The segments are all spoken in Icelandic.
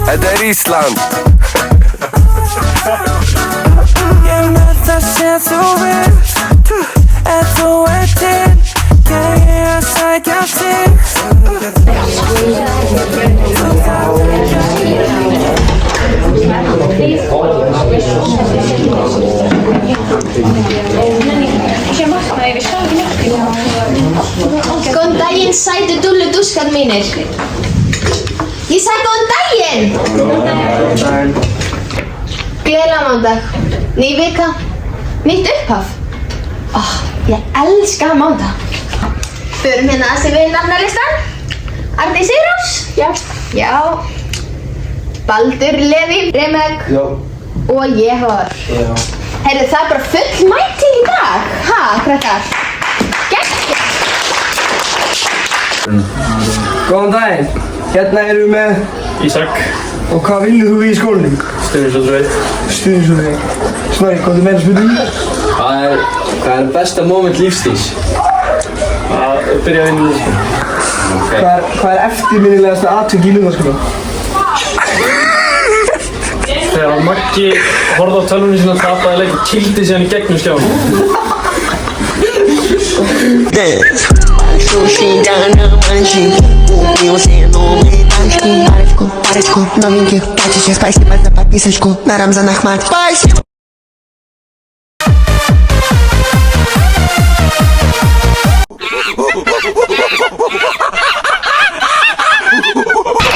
Þetta Ísland. Ég með það sem þú vilt, ef þú til, ég að sækja þig. Góðan daginn, sætu dúllu dúskar mínir. Ég sagði góðan daginn! Góðan daginn. Gleðilega mánudag. Ný vika. Nýtt upphaf. Ég elska mánudag. Förum hérna að við nafnalistan. Arndís Sigurjóns. Já. Baldur Leví Remek. Já. Og Jehor. Já. Heyrðu, það bara full mæting í dag. Ha, krakkar? Geggjað. Góðan daginn. Hérna erum við með Ísak. Og hvað vinnur þú í skólinni? Stuðningssjóðsveit. Stuðningssjóðsveit. Snorri, hvað er meira spurning? Hvað er besta moment lífstíls? Að byrja að vinna lúðaskóla. Okay. Hvað er eftirminnilegasta atvik í lúðaskóla? Þegar Maggi horfði á tölvunni sína, tapaði leik og kildi síðan í gegnum skjána. Sushi dana manji, eu sei nome tanto, parezco, novinho, pode ser spicy, mas a papissa ficou na Ramzan Ahmad. Spicy.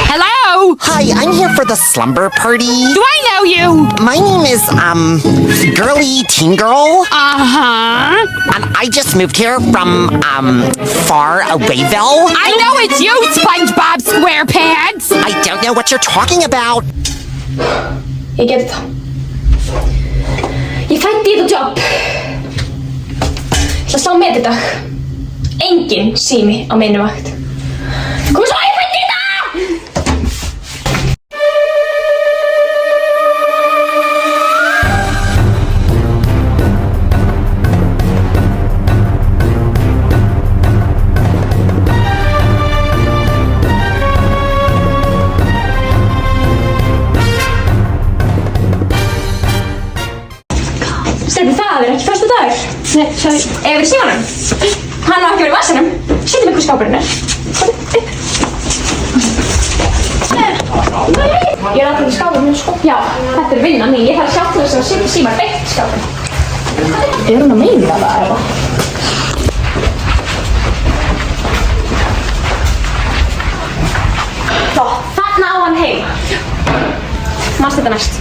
Hello? Hi, I'm here for the slumber party. Do I know you? My name is, Girly Teen Girl. Uh-huh. And I just moved here from, far awayville. I know it's you, SpongeBob SquarePants. I don't know what you're talking about. Ég gerði það. Ég fætti í þetta jobb. Ég ætla að slá með þetta. Engin sími á minni vakt. Komið svo, ég fætti í þetta! Stefni, það er ekki fyrstu dagur. Nei, sorry. Hefur þið símanum? Hann á ekki verið í vassanum. Setjum ykkur skápurinn er. Ég er alltaf í skápurinn, sko. Já, þetta er vinnan mín. Ég þarf að sjá til þess að setja símar beint í skápurinn. Er hún að meina það, eða? Svo, þarna á hann heim. Manstu þetta næst?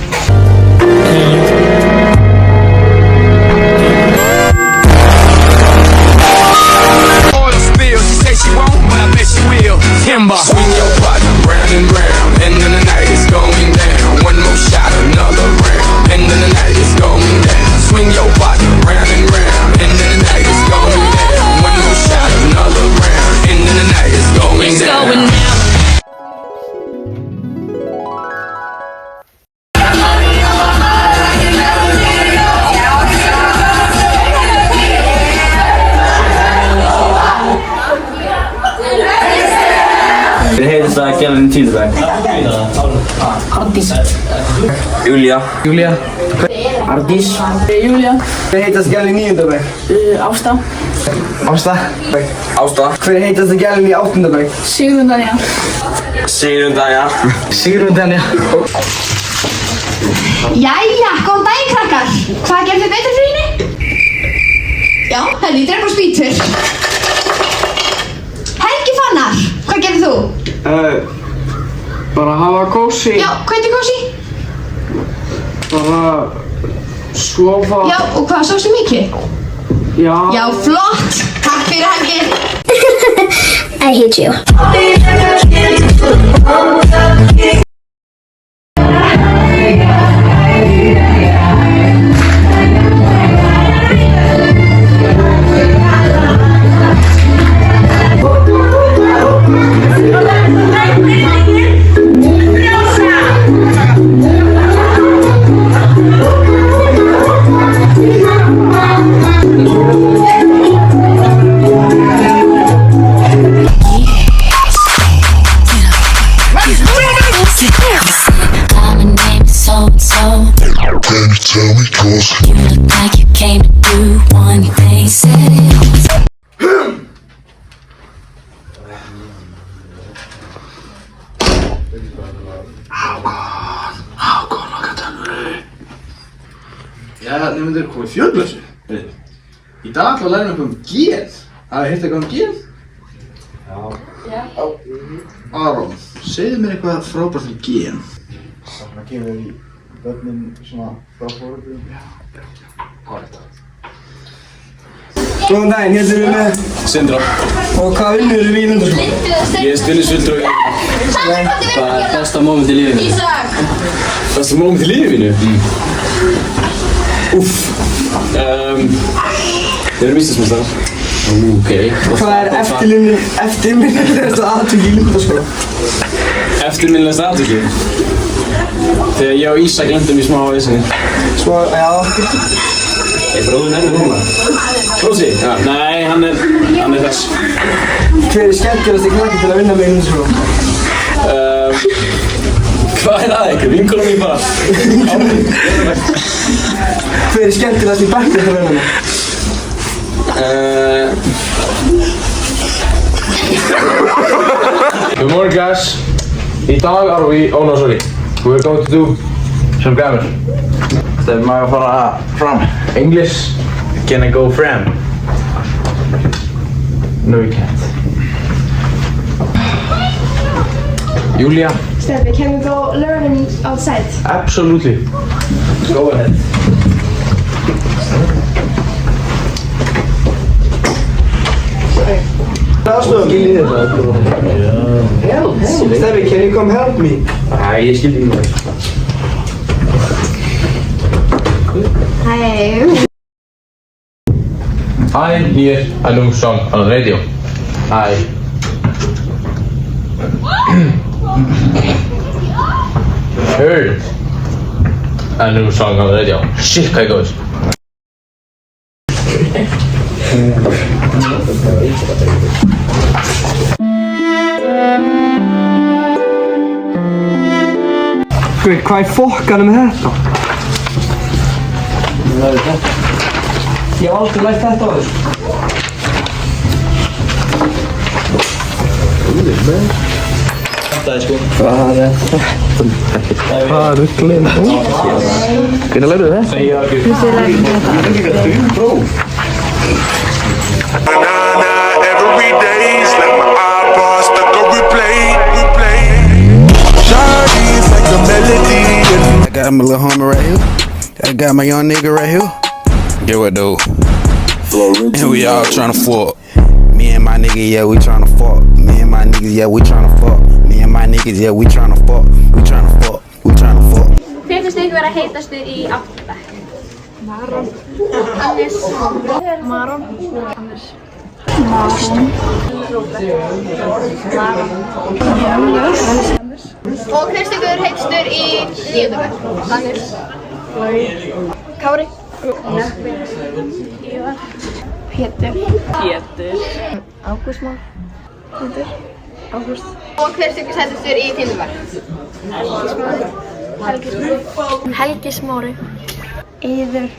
She won't, but I bet she will. Timber. Swing your partner round and round, and then the night is going down. One more shot, another round, and then the night is going down. Swing your partner round and round, and then the night is going down. One more shot, another round, and then the night is going down. Hver heitast það að gera þinn tíðbæk? Arndís. Júlia. Júlia. Arndís. Júlia. Hver heitast gælinn í 9. bekk? Ásta. Ásta. Ásta. Hver heitast gælinn í 8. bekk? Sigrún Danja. Sigrún Danja. Sigrún Danja. Jæja, góðan daginn krakkar. Hvað gerðu þið betur fyrir henni? Já, henni dregur spýtur. Helgi Fannar, hvað gerðu þú? Bara hafa kósi. Já, hvað heitir kósi? Bara sofa. Já, og hvað sástu mikið? Já. Já, flott. Takk fyrir Helgi. I hate you. Hákon, okkar tölvur. Já, nefnir komið fjörglössu. Í dag ætla að læra um gen. Hafið hirt eitthvað gen? Já. Aron, segðu mér eitthvað frábært gen. Það kemur í börnin svona frá foreldrum. Hárið. Góðan daginn, hérna erum við með Sindra. og hvað vinnur við í Lundarskóla? Ég er stuðningsfulltrúi. Hvað er besta moment í lífinu? Besta moment í lífinu? Úff. Við erum Íslandsmeistarar. Ok. Hvað er eftirminnilegasta atvik í Lundarskóla? Eftirminnilegasta atviki? Þegar ég og Ísa glemdum í smá á vissinni. Svo, já. Er bróðin ennur núna? Rósi? Já. Nei, hann er þess. Hver er skemmtilegasti krakki til að vinna með í Lundarskóla? Hvað er það ykkur? Vinkona mín bara. Hver er skemmtilegasti bekkinn til að vinna með? Good morning, guys. Í dag are we, oh no, sorry. We're going to do some grammar. Þegar maður fara fram. English, can I go from? No, you can't. Julia? Steffi, can we go learning outside? Absolutely. Go ahead. Steffi, can you come help me? Nei, ég skildi ekki það. Hi. I hear a new song on radio. I heard a new song on radio. Shit, hvað ég góðis. Hvað er fokkanum með þetta? Ég hef aldrei lært þetta á þér. Þetta er sko. Hvað er þetta? Hvað er rugglinn? Hvernig lærðu þetta? Every day's like my iPod stuck on replay. Shawty's like a melody. I got my little homie right here. I got my young nigga right here. Get what though? And we all tryna fuck. Me and my nigga, yeah, we tryna fuck. Me and my niggas, yeah, we tryna fuck. Me and my niggas, yeah, we tryna fuck. We tryna fuck. We tryna fuck. Hver finnst ykkur vera heitastur í 8. bekk? Maron. Hannes. Maron. Hannes. Maron. Og hver finnst ykkur heitastur í 9. bekk? Hannes. Kári. Nökkvi. Ívar. Pétur. Ágúst Már. Pétur. Ágúst. Og hver finnst ykkur heitastur í 10. bekk? Helgi Smári. Eiður.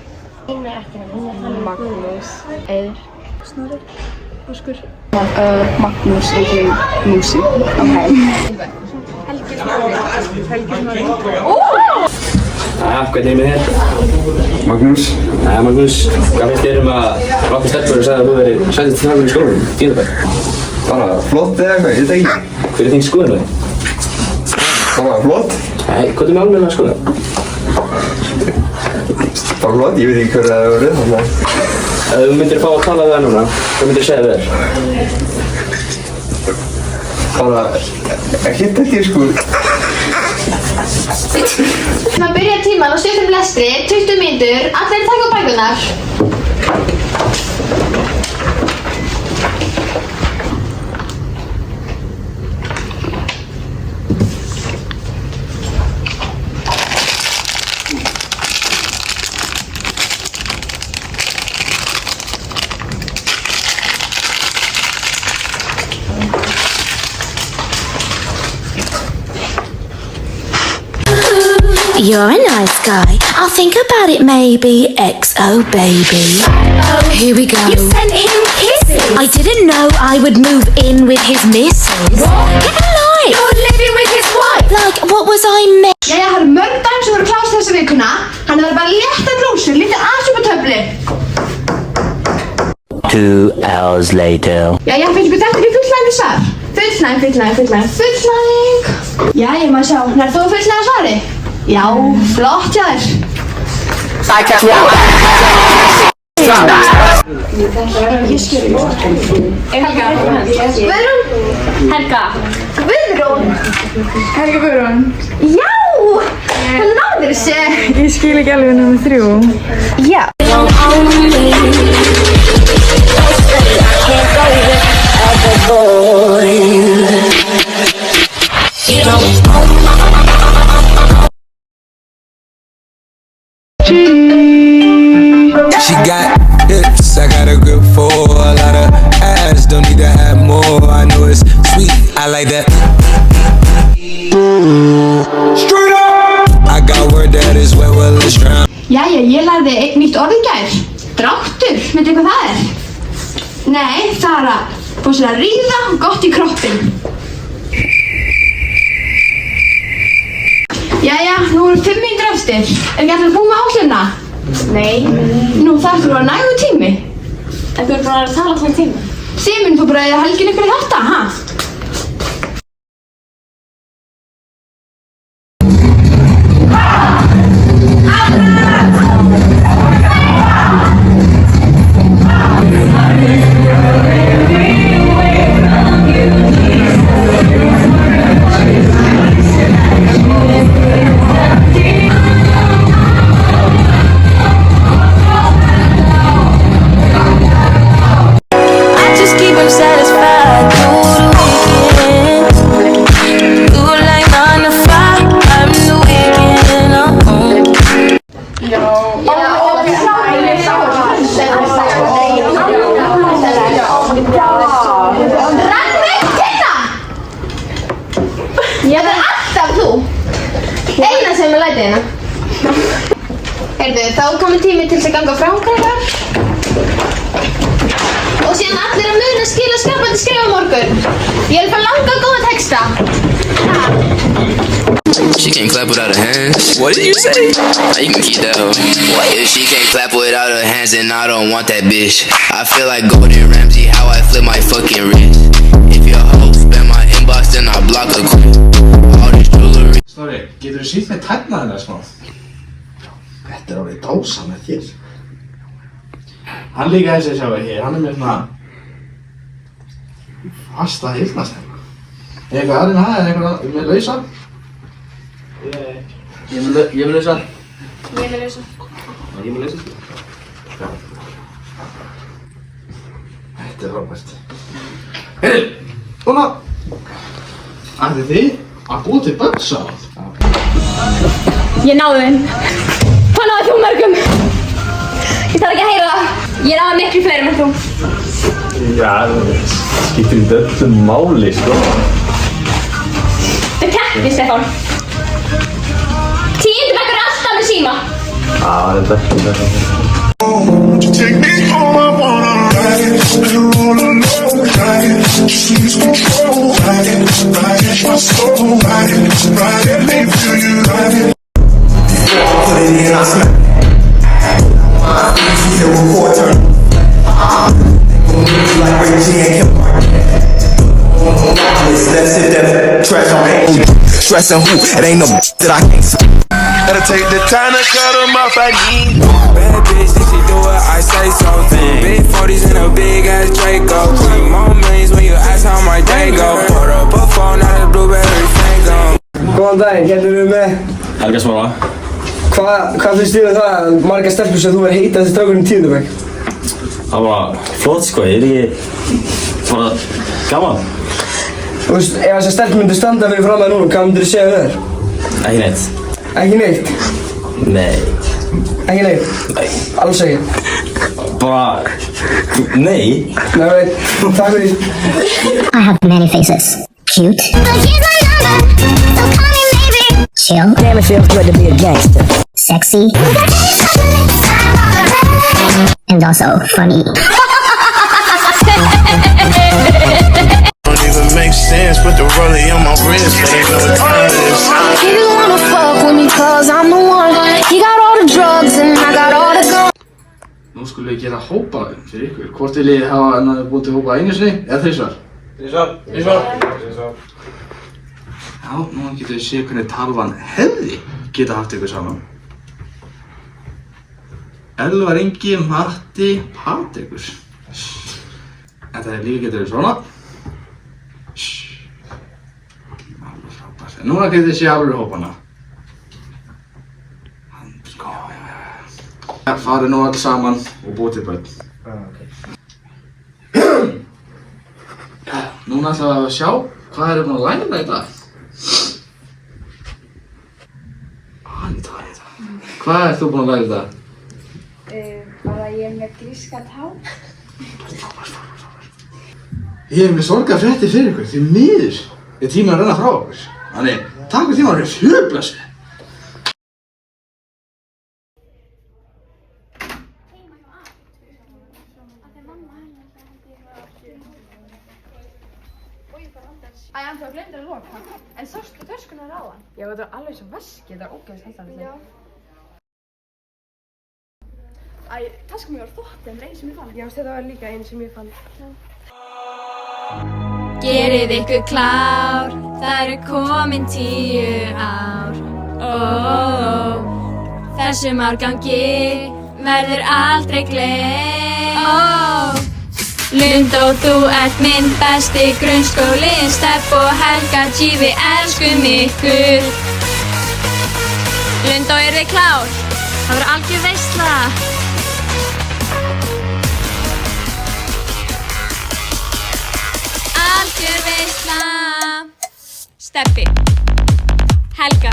Magnús. Eiður. Snorri. Óskur. Magnús ekki Músi. Helgi Smári. Hvernig er með þér? Magnús. Magnús, hvað finnst þér að nokkuð stelpur sagði að þú verið sætist til í skólanum, 10. bekk? Bara flott eða eitthvað, ég veit ekki. Hver er þín skoðun? Bara flott. Nei, hvað er með almenna skoðun? Bara flott, ég veit ekki hver það hefur verið. Ef þú myndir fá að tala við það núna, hvað myndir segja við þér? Bara, ekkert ekki sko. Það byrja tíman og stuttum lestri, 20 mínútur, allir taka á bækurnar. You're a nice guy. I'll think about it maybe. XO baby. Here we go. You sent him kisses. I didn't know I would move in with his missus. What? Get a life. You're living with his wife. vikuna. Hann verður bara létta glósur, lítið aðeins upp á töfli. 2 hours later. Jæja, finnst við þetta í fullnægandi svar? Fullnæging. Jæja, maður sjá, nær þú fullnægða svari? Já, flott hjá þér. Guðrún. Já, hvað náður þessi? Ég skil ekki alveg nummer 3. Já. She got hips, I got a grip for a lot of ass. Don't need to have more. I know it's sweet, I like that. Straight up. I got word that is wet, well it's drown. Jæja, ég lærði eitt nýtt orð í gær. Dráttur, veitu hvað það er? Nei, það er að fá sér að ríða gott í kroppinn. Jæja, nú eru 5 mínútur eftir. Ekki allir búið með ásluna? Nei. Nú það ertu bara nægu tími. En þú bara að tala allan tíma. Simin, þú bara eða helgin ykkur í þetta, ha? Heyrðu, þá komið tími til að ganga frá krakkar. Og síðan allir að muna að skila skapandi skrifa morgun. Ég er bara langa góða texta. She can't clap without her hands. What did you say? Now you can keep that hoe. If she can't clap without her hands, then I don't want that bitch. I feel like Gordon Ramsay, how I flip my fucking wrist. If your hoe spam my inbox, then I block her quick. All this jewelry. Snorri, getur þú sýtt með tærna þennar smá? Þetta er alveg dása með þér. Hann líka þessi sjáu hér, hann með svona fasta heilnastæla. Er eitthvað aðrinn það, er eitthvað með lausa? Ég með lausa. Ég með lausa. Ég með lausa. Þetta er frábært. Heyrðu, núna ætlið þið að búa til börn saman. Ég náði þeim. Hvað náði þú mörgum? Ég þarf ekki að heyra það. Ég náði miklu fleirum en þú. Já, það skiptir í öllum máli, sko. Þetta er keppni, Stefán. 10. bekkur er alltaf með síma. Já, þetta er ekki. Take me home, I wanna ride it. Roll alone, ride it. Just lose control, ride it. Ride it, my soul, ride it. Ride it, leave you, you ride it. Put it in, I smack. Here we're quarter. Like Reggie and Kim. Let's hit that trash on me. Stressing who? It ain't no that I can't see. Gotta take the time to cut them off, I need. Bad bitch, if she do it, I say something. Big 40s and a big ass Draco. More millions when you ask how my day go. Put up a phone, not a blueberry fango. Góðan daginn, hérna erum við með Helga Smára. Hvað finnst þér það að margar stelpur sem þú verið heitað þessi strákurinn í 10. bekk? Það var flott, sko, ég ekki bara gaman. Þú veist, ef þessar stelpur myndir standa fyrir fram að núna, hvað myndir þú segja við þér? Ekki neitt. Ekki neitt? Nei. Ekki neitt? Nei. Alls ekki? Bara... Nei. Nei, veit, takk fyrir. I have many faces. Cute. Chill. Damn, it feels good to be a gangster. Sexy. And also funny. Don't even make sense, put the rollie on my wrist, but ain't no time. He just wanna fuck with me cause I'm the one. He við gera hópa fyrir ykkur. Hvort viljið hafa búið til hópa einu sinni eða þrisvar? Þrisvar. Já, núna getum við séð hvernig talvan hefði geta haft ykkur saman. Elvar Ingi, Matti, Patrekur. Þetta líka getur við svona. Alveg frábært. En núna getum við séð alveg hópana. Farið nú alls saman og búið til börn. Núna ætlum við að sjá hvað erum búin að læra í dag. Anita. Hvað ert þú búin að læra í dag? Bara ég með gríska tá. Ég með sorgar fréttir fyrir ykkur, því miður er tíminn að renna frá okkur. Þannig, takk fyrir tíma að vera fjörblessu. Æ, hann þú glemdir að loka. En sástu töskunar á hann? Já, þetta var alveg svo veski, þetta var ógeðslega hægt. Já. Æ, taskan mér var þótt en einn sem ég fann. Já, þetta var líka einn sem ég fann. Gerið ykkur klár, það eru komin 10 ár. Þessum árgangi verður aldrei gleymt. Lundó, þú ert minn besti grunnskóli. Steff og Helga G, við elskum ykkur. Lundó, eru þið klár? Það verður algjör veisla. Algjör veisla. Steffi, Helga,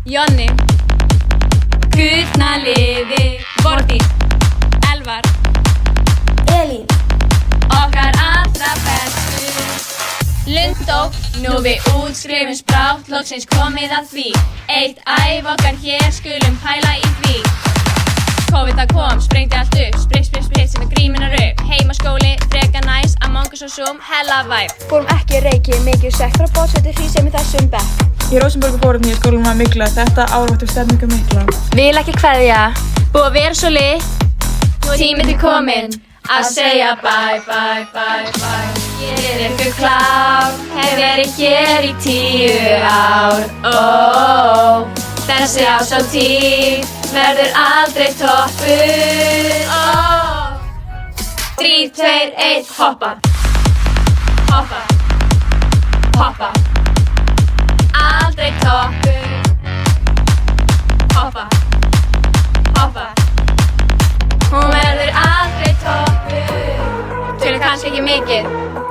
Jonni, Guðna liði, Vordís, Elvar, Elín, okkar allra bestu. Lundó, nú við útskrifumst brátt, loksins komið að því. Eitt æf okkar hér, skulum pæla í því. COVID það kom, sprengdi allt upp, spritt sem gríminar upp. Heimaskóli, freka næs, Among Us og Zoom, hella væp. Fórum ekki reiki, mikið sekt frá bótsveiti því sem í þessum bekk. Í Rósenborgu fórum í skólanum að Mikla, þetta árváttu stefningu Mikla. Vil ekki kveðja, búið að vera svo lit, tíminn til kominn að segja bye. Gerið ykkur klár, hef verið hér í 10 ár. Þessi árshátíð verður aldrei toppuð. 3, 2, 1, hoppa. Aldrei toppuð. Hoppa. Hún verður aldrei toppuð. Tölum kannski ekki mikið,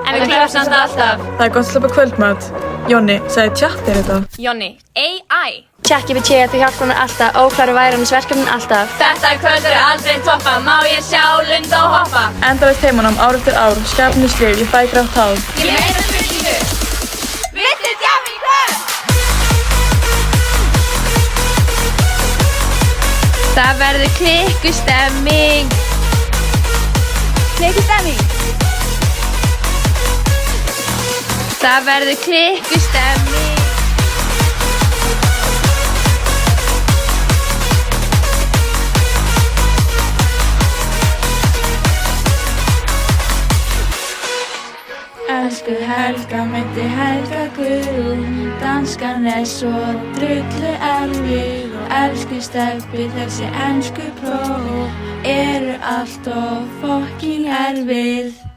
en við klöpum samt alltaf. Það er gott að slappa kvöldmat. Jonni, sagði chat þér þetta? Jonni, AI. ChatGPT, þú hjálpar mér alltaf, ókláru værunnsverkefnin alltaf. Þetta kvöld verður aldrei toppa, má ég sjá Lundó hoppa. Endalaust heimunum, ár eftir ár, skapinu skrif, ég fæ grátt hár. Ég meina spurningu. Vittu djafn í kvöld! Það verður klikkustemming. Það verður klikkustemming. Elsku Helga, myndi Helga Guðrún. Danskan er svo drullu erfið. Og elsku Stebbi, þessi ensku próf eru allt of fucking erfið.